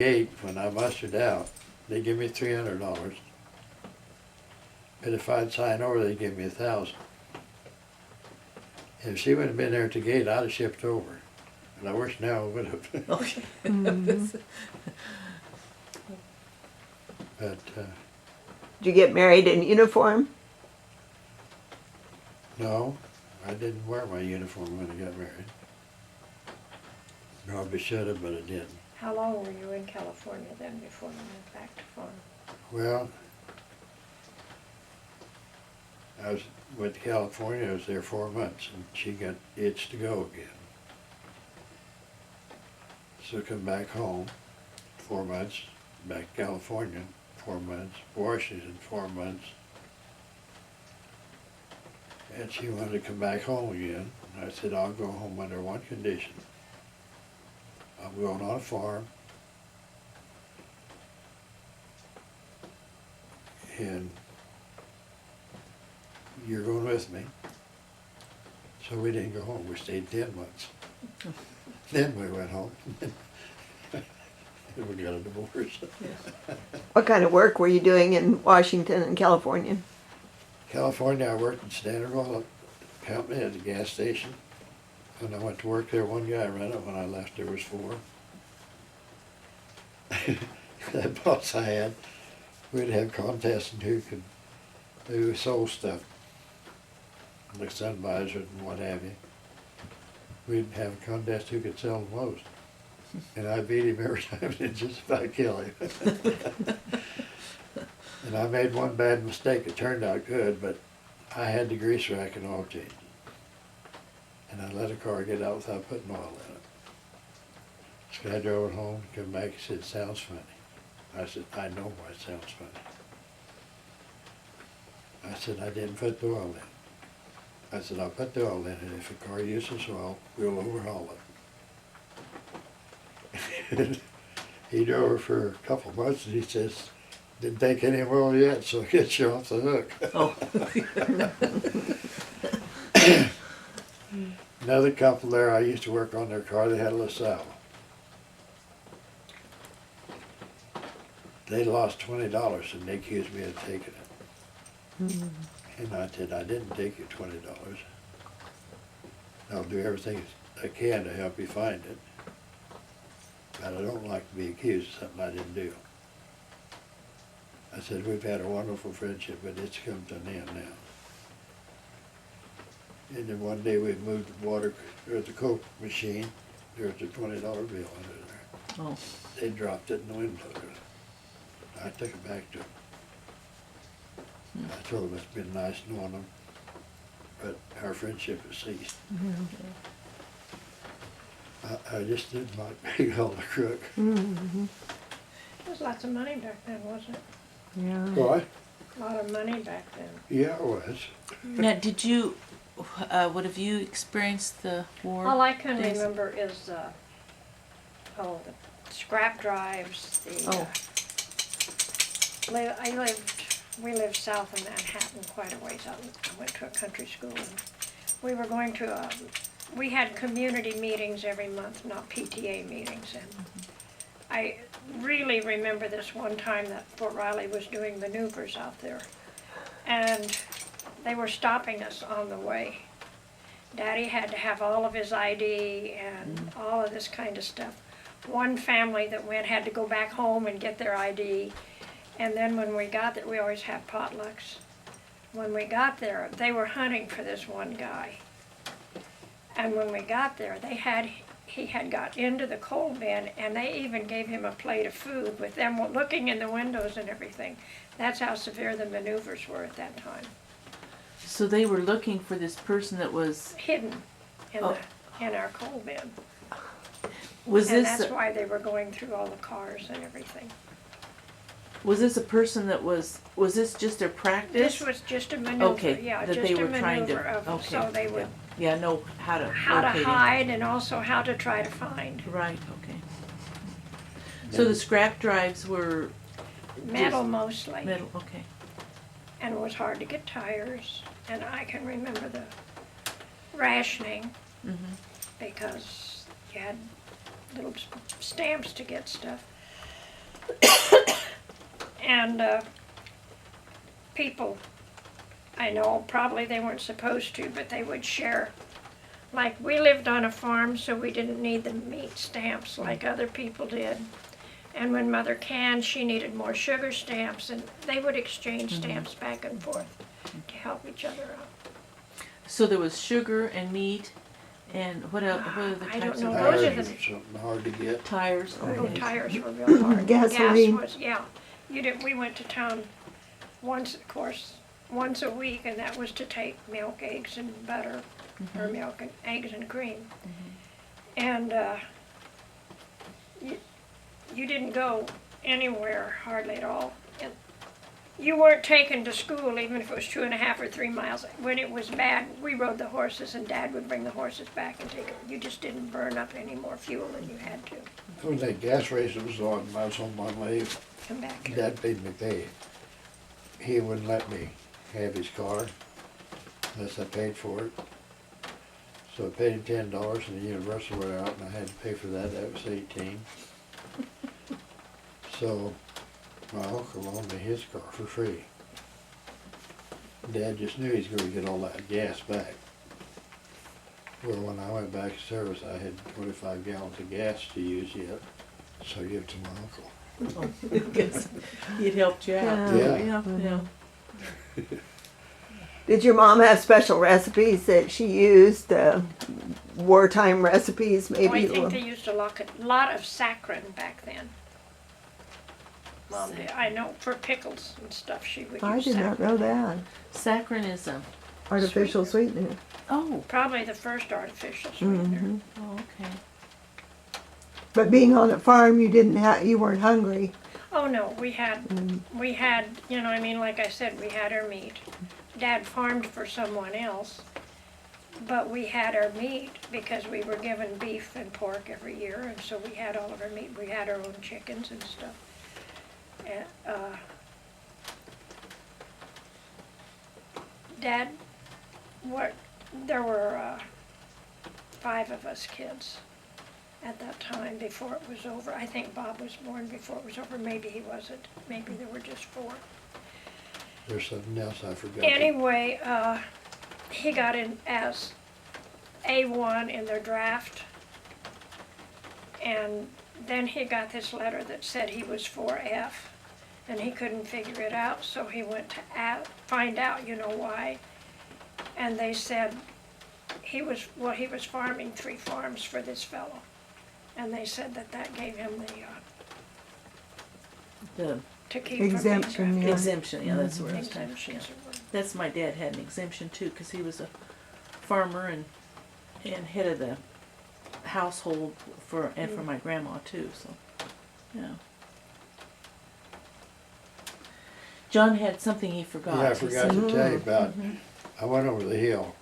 gate, when I mustered out, they give me $300. But if I'd sign over, they'd give me $1,000. If she would have been there at the gate, I'd have shipped over. And I wish now I would have. Okay. But Did you get married in uniform? no, I didn't wear my uniform when I got married. Probably should have, but I didn't. How long were you in California then before you went back to farm? Well, went to California. I was there 4 months, and she got itched to go again. So come back home, 4 months. Back to California, 4 months. Washington, 4 months. And she wanted to come back home again. And I said, I'll go home under one condition. I'm going on a farm, and you're going with me. So we didn't go home. We stayed 10 months. Then we went home. And we got a divorce. What kind of work were you doing in Washington and California? California, I worked in Standard Oil Company at the gas station. When I went to work there, one guy ran it. When I left, there was 4. That boss I had, we'd have contests and who could do sold stuff, like sun visors and what have you. We'd have a contest who could sell the most. And I beat him every time and just about kill him. And I made one bad mistake. It turned out good, but I had the grease rack and oil change. And I let a car get out without putting oil in it. So I drove it home, come back, he said, sounds funny. I said, I know why it sounds funny. I said, I didn't put the oil in. I said, I'll put the oil in, and if a car uses oil, we'll overhaul it. He drove her for a couple of months, and he says, didn't take any oil yet, so it gets you off the hook. Oh. Another couple there, I used to work on their car, they had a LaSalle. They lost $20 and they accused me of taking it. And I said, I didn't take your $20. I'll do everything I can to help you find it. But I don't like to be accused of something I didn't do. I said, we've had a wonderful friendship, but it's come to an end now. And then one day we moved the water, or the Coke machine, there was a $20 bill under there. Oh. They dropped it in the window. I took it back to them. I told them it's been nice knowing them, but our friendship has ceased. I just didn't like being called a crook. There was lots of money back then, wasn't it? Yeah. Why? A lot of money back then. Yeah, it was. Now, did you, what have you experienced the war? All I can days? remember is the scrap drives, we lived south of Manhattan quite a ways out. I went to a country school, and we were going to, we had community meetings every month, not PTA meetings, and I really remember this one time that Fort Riley was doing maneuvers out there, and they were stopping us on the way. Daddy had to have all of his ID and all of this kind of stuff. One family that went had to go back home and get their ID, and then when we got there, we always had potlucks. When we got there, they were hunting for this one guy. And when we got there, he had got into the coal bin, and they even gave him a plate of food with them looking in the windows and everything. That's how severe the maneuvers were at that time. So they were looking for this person that was, Hidden in our coal bin. was And this, that's why they were going through all the cars and everything. was this a person that was this just their practice? This was just a maneuver, Okay, yeah, that just they a were trying to, maneuver of, okay. so they would, Yeah, know how to how to locate him. hide and also how to try to find. Right, okay. So the scrap drives were Metal mostly. metal, okay. And it was hard to get tires. And I can remember the rationing because you had little stamps to get stuff. And people, I know probably they weren't supposed to, but they would share. Like, we lived on a farm, so we didn't need the meat stamps like other people did. And when Mother canned, she needed more sugar stamps, and they would exchange stamps back and forth to help each other out. So there was sugar and meat, and what else? What other I don't types know. of Those are Tires the- are something hard to get. tires? Oh, Okay. tires were real hard. Gasoline. Gas was, yeah. We went to town once, of course, once a week, and that was to take milk, eggs, and butter, or milk and eggs and cream. And you didn't go anywhere hardly at all. And you weren't taken to school even if it was 2.5 or 3 miles. When it was bad, we rode the horses, and Dad would bring the horses back and take them. You just didn't burn up any more fuel than you had to. When that gas race was on, I was on my way, Come back. Dad made me pay. He wouldn't let me have his car unless I paid for it. So I paid him $10 and the universal went out and I had to pay for that. That was 18. So my uncle loaned me his car for free. Dad just knew he was going to get all that gas back. Well, when I went back to service, I had 25 gallons of gas to use yet. So I gave it to my uncle. Because he'd helped you out. Yeah. Yeah. Yeah. Did your mom have special recipes that she used, wartime recipes maybe? I think they used a lot of saccharin back then. Mom did. I know for pickles and stuff she would use I did not saccharin. know that. Saccharin is Artificial sweetener. oh, Probably the first artificial sweetener. oh, okay. But being on a farm, you weren't hungry. Oh no, we had, you know, I mean, like I said, we had our meat. Dad farmed for someone else, but we had our meat because we were given beef and pork every year, and so we had all of our meat. We had our own chickens and stuff. And, Dad, there were 5 of us kids at that time before it was over. I think Bob was born before it was over. Maybe he wasn't. Maybe there were just 4. There's something else I forgot. Anyway, he got in as A1 in their draft. And then he got this letter that said he was 4F. And he couldn't figure it out, so he went to find out, you know, why. And they said he was farming 3 farms for this fellow. And they said that gave him The to keep Exemption, from being yeah. exemption, yeah, that's where I was trying to exemptions. That's my dad had an exemption too, because he was a farmer and head of the household for my grandma too. So, yeah. John had something he forgot. Yeah, I He forgot said- to tell you about, I went over the hill.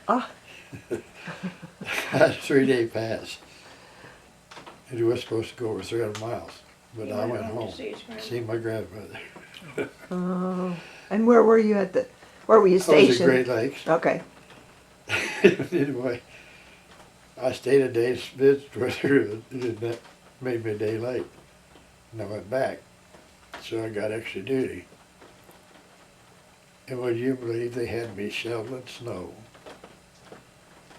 Ah. I had a 3-day pass. It was supposed to go over 300 miles, but He I went went home to home, see his grandma. see my grandmother. Oh. And where were you where were you I was at stationed? Great Lakes. Okay. Anyway, I stayed a day's visit with her, and that made me a day late. And I went back, so I got extra duty. And would you believe they had me shoveling snow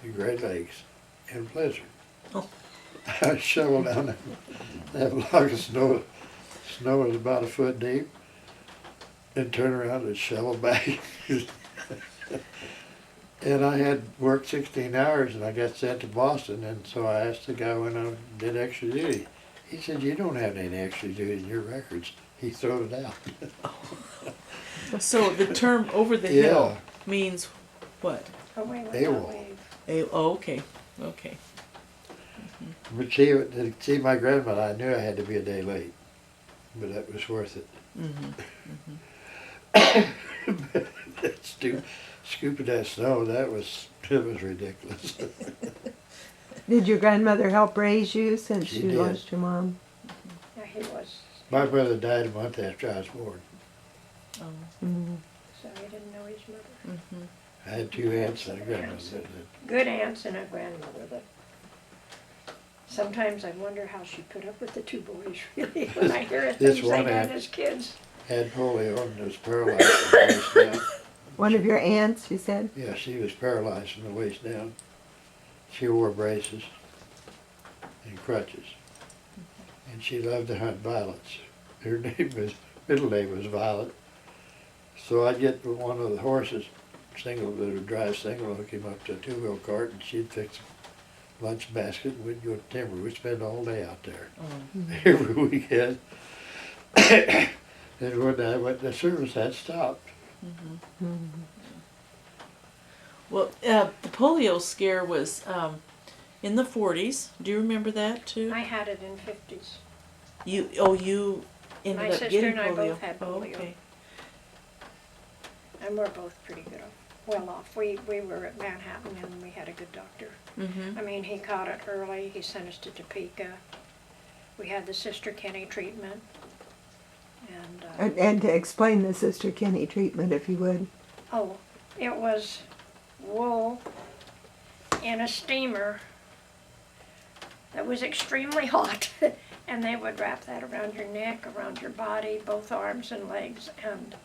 in Great Lakes in blizzard? Oh. I shoveled down that block of snow. Snow was about 1 foot deep, and turn around and shovel back. And I had worked 16 hours, and I got sent to Boston, and so I asked the guy when I did extra duty. He said, "You don't have any extra duty in your records." He threw it out. So the term "over the Yeah. hill" means what? Oh, wait, AWOL. Oh, okay, okay. But to see my grandmother, I knew I had to be a day late, but that was worth it. That scooping that snow, it was ridiculous. Did your grandmother help raise you since She you did. lost your mom? Yeah, he was, My brother died a month after I was born. Oh, so he didn't know his mother. I had 2 aunts and a grandmother. Good aunts and a grandmother that Sometimes I wonder how she put up with the two boys, really, when I hear This things they one had had- as kids. Had polio and was paralyzed from the waist down. One of your aunts, you said? Yeah, she was paralyzed from the waist down. She wore braces and crutches. And she loved to hunt violets. Her middle name was Violet. So I'd get one of the horses, that would drive single, hook him up to a two-wheel cart, and she'd fix a lunch basket, and we'd go to timber. We'd spend all day out there, every weekend. And when I went to service, that stopped. Well, the polio scare was in the 40s. Do you remember that too? I had it in 50s. You ended My up sister getting and I polio. both had Oh, polio. okay. And we're both pretty good well off. We were at Manhattan and we had a good doctor. Mm-hmm. I mean, he caught it early. He sent us to Topeka. We had the Sister Kenny treatment. And, And to explain the Sister Kenny treatment, if you would. oh, it was wool in a steamer that was extremely hot. And they would wrap that around your neck, around your body, both arms and legs. And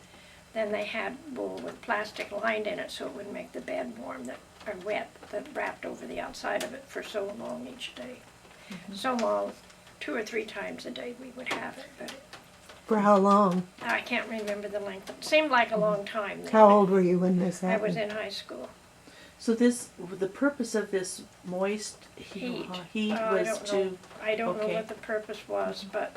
then they had wool with plastic lined in it so it would make the bed warm or wet, that wrapped over the outside of it for so long each day. So long, 2 or 3 times a day we would have it, but For how long? I can't remember the length. It seemed like a long time. then. How old were you when this I was happened? in high school. So the purpose of this moist heat was I don't know okay. what the purpose was, but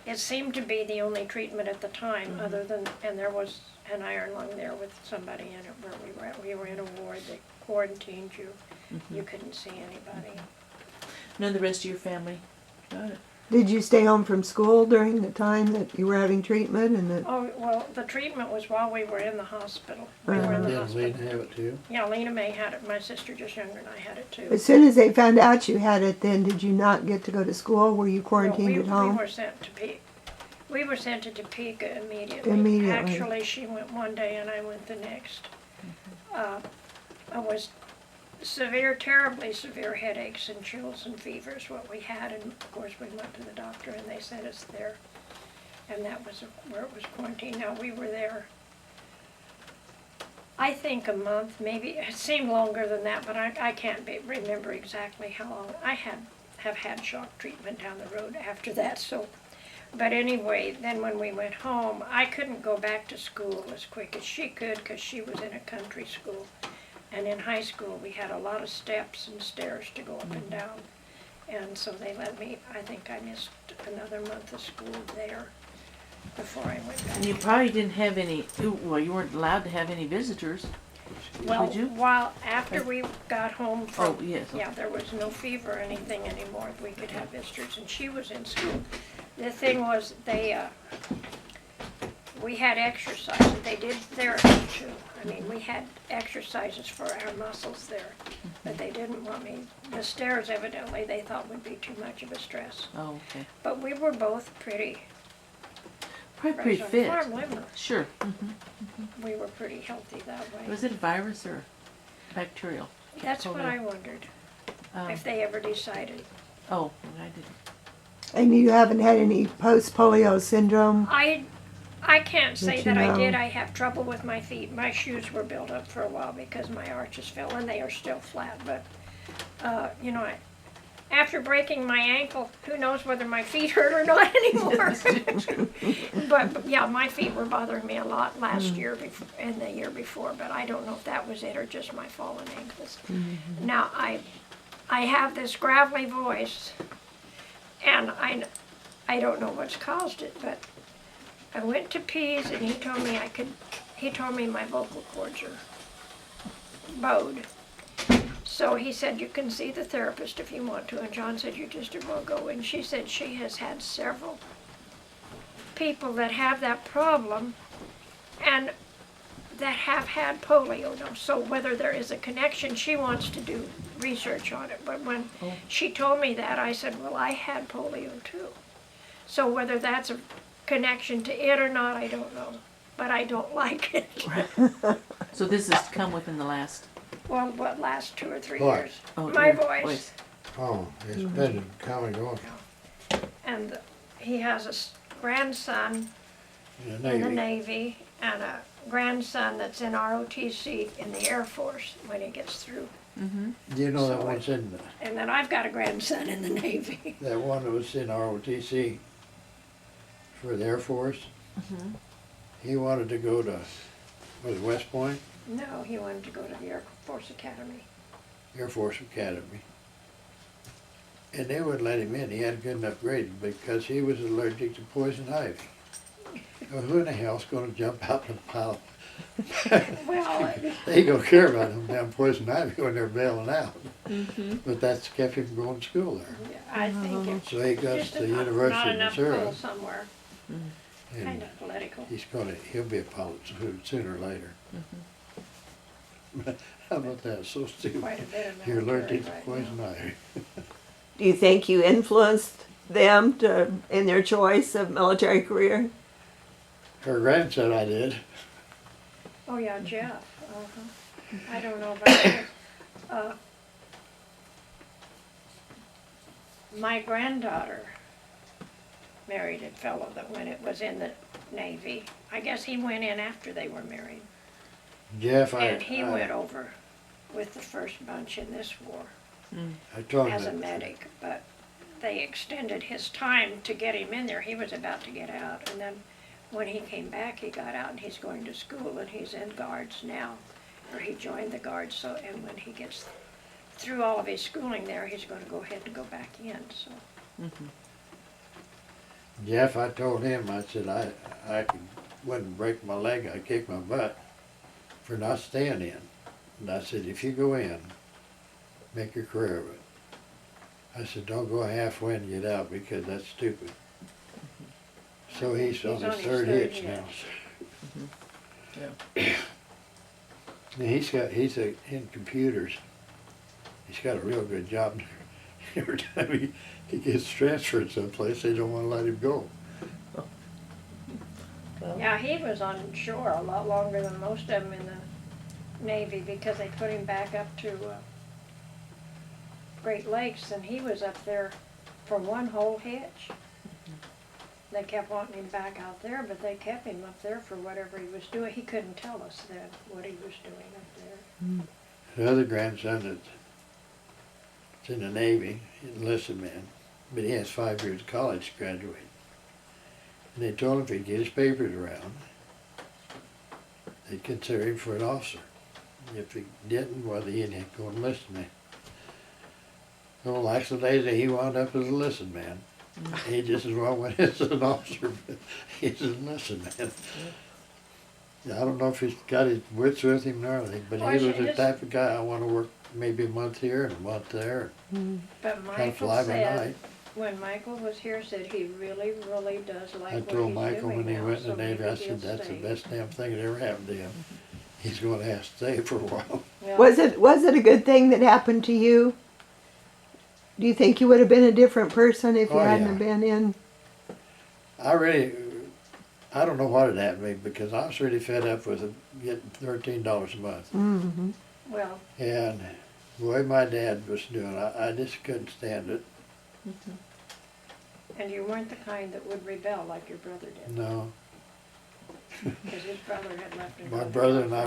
it seemed to be the only treatment at the time, other than, and there was an iron lung there with somebody in it where we were at. We were in a ward that quarantined you. You couldn't see anybody. None of the rest of your family got it. Did you stay home from school during the time that you were having treatment and that? Oh, well, the treatment was while we were in the hospital. We were in the Didn't hospital. Lena have it too? Yeah, Lena May had it. My sister, just younger than I, had it too. As soon as they found out you had it, then did you not get to go to school? Were you No, quarantined at home? We were sent to We were sent to Topeka immediately. Immediately. Actually, she went one day and I went the next. I was terribly severe headaches and chills and fevers, what we had, and of course we went to the doctor and they sent us there. And that was where it was quarantined. Now, we were there, I think, a month, maybe. It seemed longer than that, but I can't remember exactly how long. I have had shock treatment down the road after that, so. But anyway, then when we went home, I couldn't go back to school as quick as she could because she was in a country school. And in high school, we had a lot of steps and stairs to go up and down. And so they let me, I think I missed another month of school there before I went back. And you probably didn't have any. Well, you weren't allowed to have any visitors. Well, Did you? after we got home from, Oh, yes. yeah, there was no fever or anything anymore. We could have visitors, and she was in school. The thing was, we had exercises. They did therapy too. I mean, we had exercises for our muscles there, but they didn't want me. The stairs, evidently, they thought would be too much of a stress. Oh, okay. But we were both Probably fresh pretty on fit. farm liver. Sure. We were pretty healthy that way. Was it a virus or bacterial? That's what polio? I wondered, Um, if they ever decided. Oh, I didn't. And you haven't had any post-polio syndrome? I can't say Did you that I know? did. I have trouble with my feet. My shoes were built up for a while because my arches fell, and they are still flat. But, after breaking my ankle, who knows whether my feet hurt or not anymore. But yeah, my feet were bothering me a lot last year and the year before, but I don't know if that was it or just my fallen ankles. Now, I have this gravelly voice, and I don't know what's caused it, but I went to Pease and he told me my vocal cords are bowed. So he said, you can see the therapist if you want to, and John said, you just as well go. And she said she has had several people that have that problem and that have had polio now. So whether there is a connection, she wants to do research on it. But when she told me that, I said, well, I had polio too. So whether that's a connection to it or not, I don't know. But I don't like it. So this has come within the last. Well, what, last 2 or 3 What? years? Oh, My your voice. Oh, it's been coming on And he has a grandson in the in the Navy. Navy and a grandson that's in ROTC in the Air Force when he gets through. You know that So one's in, And then I've got a grandson in the Navy. that one that was in ROTC for the Air Force? He wanted to go to, was it West Point? No, he wanted to go to the Air Force Academy. Air Force Academy. And they wouldn't let him in. He had a good enough grade because he was allergic to poison ivy. Well, who in the hell's gonna jump out in a pile? Well, They ain't gonna care about them damn poison ivy when they're bailing out. But that's kept him going to school there. I think it's So he goes just to the not University of enough Missouri. pull somewhere, kind And of political. he'll be a pilot sooner or later. How about that? So stupid. Quite a bit of You're military allergic to right poison now. ivy. Do you think you influenced them in their choice of military career? Her grandson I did. Oh, yeah, Jeff. I don't know about this. My granddaughter married a fellow that was in the Navy. I guess he went in after they were married. Jeff, And he went over with the first bunch in this war I told as a him that medic, but they extended his time to get him in there. He was about to get out, and then when he came back, he got out and he's going to school and he's in guards now, or he joined the guards. So, and when he gets through all of his schooling there, he's going to go ahead and go back in. So, Jeff, I told him, I said, wouldn't break my leg, I'd kick my butt for not staying in. And I said, if you go in, make your career of it. I said, don't go halfway and get out because that's stupid. So he's on his third hitch now. Now he's in computers. He's got a real good job. Every time he gets transferred someplace, they don't want to let him go. yeah, he was on shore a lot longer than most of them in the Navy because they put him back up to Great Lakes, and he was up there for one whole hitch. They kept wanting him back out there, but they kept him up there for whatever he was doing. He couldn't tell us then what he was doing up there. The other grandson that's in the Navy, he's an enlisted man, but he has 5 years of college to graduate. And they told him if he'd get his papers around, they'd consider him for an officer. If he didn't, well, he'd have to go enlisted man. Well, like the days that he wound up as a enlisted man. He just as well went as an officer, but he's an enlisted man. I don't know if he's got his wits with him or anything, but Well, he was it's the just- type of guy, I want to work maybe a month here and a month there, But kind of Michael fly by said, night. when Michael was here, said he really, really does like I what told he's Michael doing when he now, went in so the Navy, maybe I said, he'll that's the stay. best damn thing that ever happened to him. He's going to have to stay for a while. Yeah. Was it a good thing that happened to you? Do you think you would have been a different person if you Oh, hadn't yeah. have been in? I don't know what had happened to me because I was really fed up with getting $13 a month. Mm-hmm. Well, And the way my dad was doing, I just couldn't stand it. and you weren't the kind that would rebel like your brother did, No. because his brother had left him. My brother and I